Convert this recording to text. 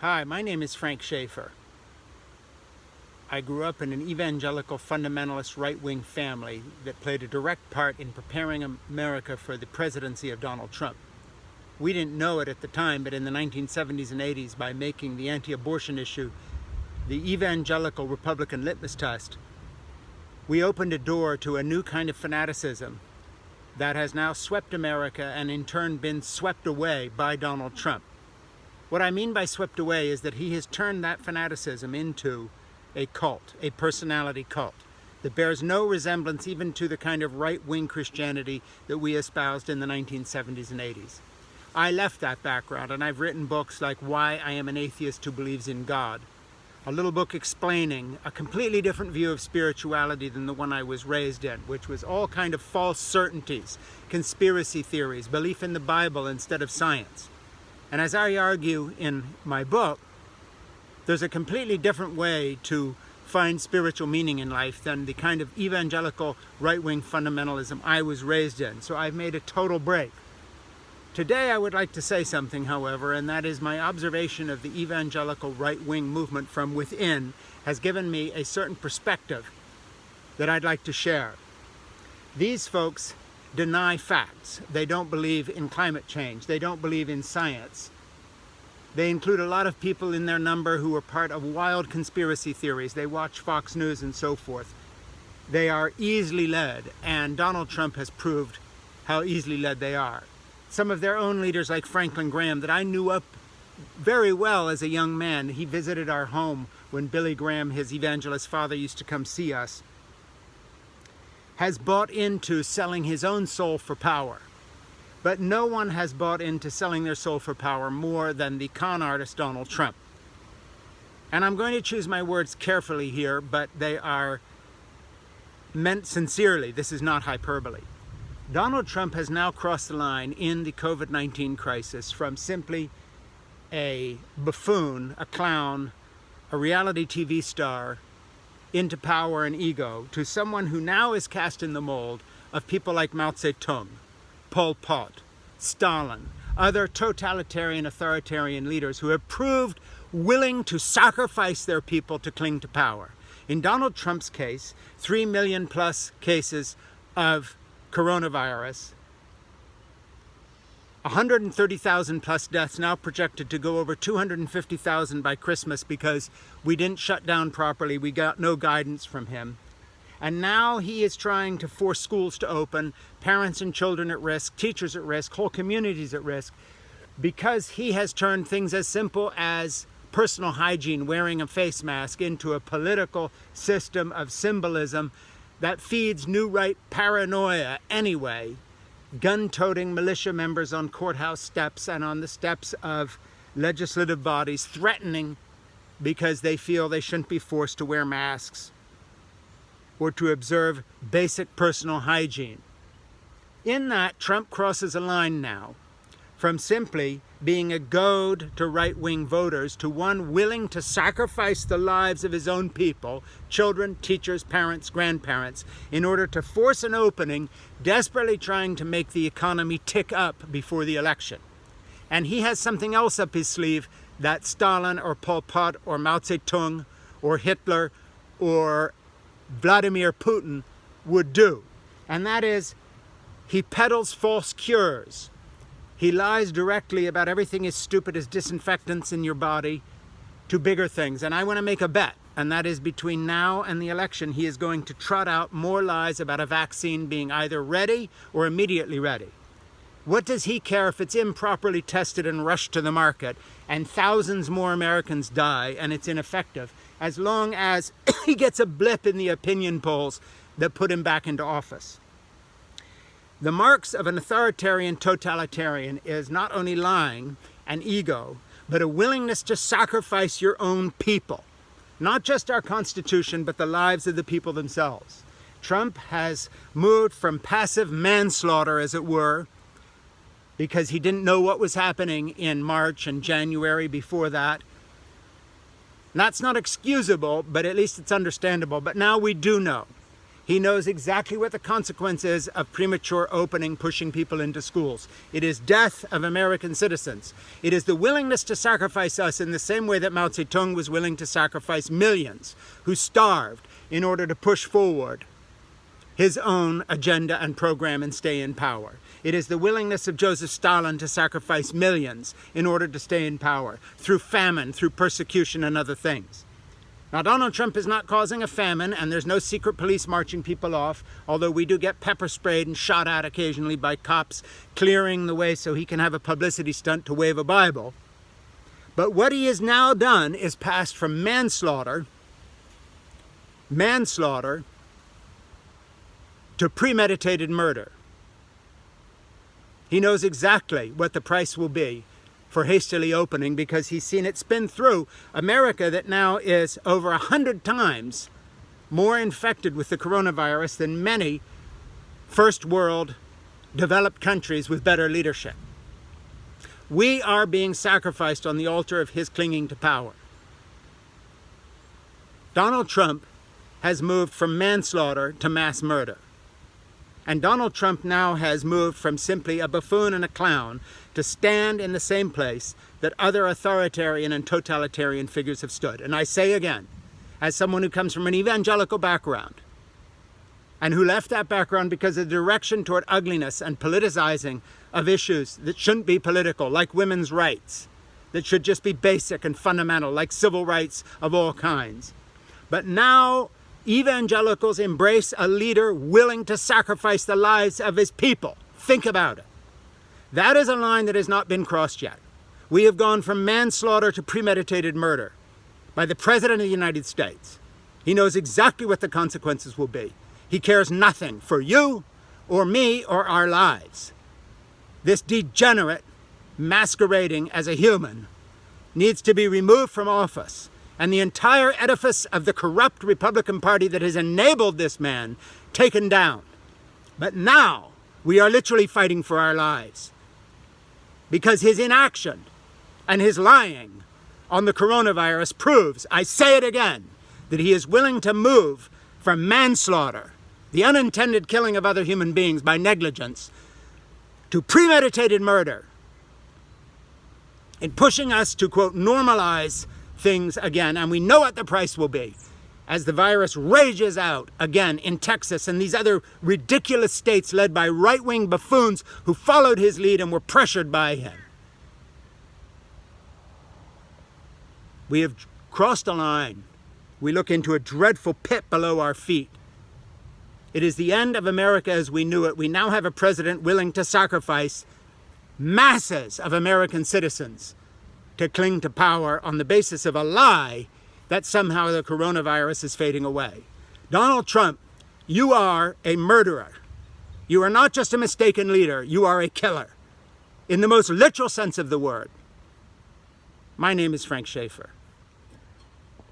Hi, my name is Frank Schaefer. I grew up in an evangelical fundamentalist right-wing family that played a direct part in preparing America for the presidency of Donald Trump. We didn't know it at the time, but in the 1970s and 80s, by making the anti-abortion issue the Evangelical Republican Litmus Test, we opened a door to a new kind of fanaticism that has now swept America and in turn been swept away by Donald Trump. What I mean by swept away is that he has turned that fanaticism into a cult, a personality cult, that bears no resemblance even to the kind of right-wing Christianity that we espoused in the 1970s and 80s. I left that background, and I've written books like Why I Am an Atheist Who Believes in God, a little book explaining a completely different view of spirituality than the one I was raised in, which was all kind of false certainties, conspiracy theories, belief in the Bible instead of science. And as I argue in my book, there's a completely different way to find spiritual meaning in life than the kind of evangelical right-wing fundamentalism I was raised in. So I've made a total break. Today I would like to say something, however, and that is my observation of the evangelical right-wing movement from within has given me a certain perspective that I'd like to share. These folks deny facts. They don't believe in climate change. They don't believe in science. They include a lot of people in their number who are part of wild conspiracy theories. They watch Fox News and so forth. They are easily led, and Donald Trump has proved how easily led they are. Some of their own leaders, like Franklin Graham, that I knew up very well as a young man. He visited our home when Billy Graham, his evangelist father, used to come see us, has bought into selling his own soul for power. But no one has bought into selling their soul for power more than the con artist Donald Trump. And I'm going to choose my words carefully here, but they are meant sincerely. This is not hyperbole. Donald Trump has now crossed the line in the COVID-19 crisis from simply a buffoon, a clown, a reality TV star, into power and ego, to someone who now is cast in the mold of people like Mao Zedong, Pol Pot, Stalin, other totalitarian authoritarian leaders who have proved willing to sacrifice their people to cling to power. In Donald Trump's case, 3 million plus cases of coronavirus, 130,000 plus deaths, now projected to go over 250,000 by Christmas because we didn't shut down properly. We got no guidance from him. And now he is trying to force schools to open, parents and children at risk, teachers at risk, whole communities at risk, because he has turned things as simple as personal hygiene, wearing a face mask, into a political system of symbolism that feeds new right paranoia anyway. Gun-toting militia members on courthouse steps and on the steps of legislative bodies, threatening because they feel they shouldn't be forced to wear masks or to observe basic personal hygiene. In that, Trump crosses a line now from simply being a goad to right-wing voters to one willing to sacrifice the lives of his own people, children, teachers, parents, grandparents, in order to force an opening, desperately trying to make the economy tick up before the election. And he has something else up his sleeve that Stalin or Pol Pot or Mao Zedong or Hitler or Vladimir Putin would do. And that is, he peddles false cures. He lies directly about everything as stupid as disinfectants in your body to bigger things. And I want to make a bet, and that is between now and the election, he is going to trot out more lies about a vaccine being either ready or immediately ready. What does he care if it's improperly tested and rushed to the market and thousands more Americans die and it's ineffective, as long as he gets a blip in the opinion polls that put him back into office? The marks of an authoritarian totalitarian is not only lying and ego, but a willingness to sacrifice your own people. Not just our Constitution, but the lives of the people themselves. Trump has moved from passive manslaughter, as it were, because he didn't know what was happening in March and January before that. That's not excusable, but at least it's understandable. But now we do know. He knows exactly what the consequence is of premature opening, pushing people into schools. It is death of American citizens. It is the willingness to sacrifice us in the same way that Mao Zedong was willing to sacrifice millions who starved in order to push forward his own agenda and program and stay in power. It is the willingness of Joseph Stalin to sacrifice millions in order to stay in power, through famine, through persecution and other things. Now, Donald Trump is not causing a famine, and there's no secret police marching people off, although we do get pepper sprayed and shot at occasionally by cops, clearing the way so he can have a publicity stunt to wave a Bible. But what he has now done is passed from manslaughter to premeditated murder. He knows exactly what the price will be for hastily opening, because he's seen it spin through America, that now is over 100 times more infected with the coronavirus than many first world developed countries with better leadership. We are being sacrificed on the altar of his clinging to power. Donald Trump has moved from manslaughter to mass murder. And Donald Trump now has moved from simply a buffoon and a clown to stand in the same place that other authoritarian and totalitarian figures have stood. And I say again, as someone who comes from an evangelical background, and who left that background because of the direction toward ugliness and politicizing of issues that shouldn't be political, like women's rights, that should just be basic and fundamental, like civil rights of all kinds. But now evangelicals embrace a leader willing to sacrifice the lives of his people. Think about it. That is a line that has not been crossed yet. We have gone from manslaughter to premeditated murder by the President of the United States. He knows exactly what the consequences will be. He cares nothing for you or me or our lives. This degenerate masquerading as a human needs to be removed from office, and the entire edifice of the corrupt Republican Party that has enabled this man taken down. But now we are literally fighting for our lives, because his inaction and his lying on the coronavirus proves, I say it again, that he is willing to move from manslaughter, the unintended killing of other human beings by negligence, to premeditated murder, in pushing us to, quote, normalize things again. And we know what the price will be as the virus rages out again in Texas and these other ridiculous states led by right-wing buffoons who followed his lead and were pressured by him. We have crossed a line. We look into a dreadful pit below our feet. It is the end of America as we knew it. We now have a president willing to sacrifice masses of American citizens to cling to power on the basis of a lie that somehow the coronavirus is fading away. Donald Trump, you are a murderer. You are not just a mistaken leader, you are a killer, in the most literal sense of the word. My name is Frank Schaeffer.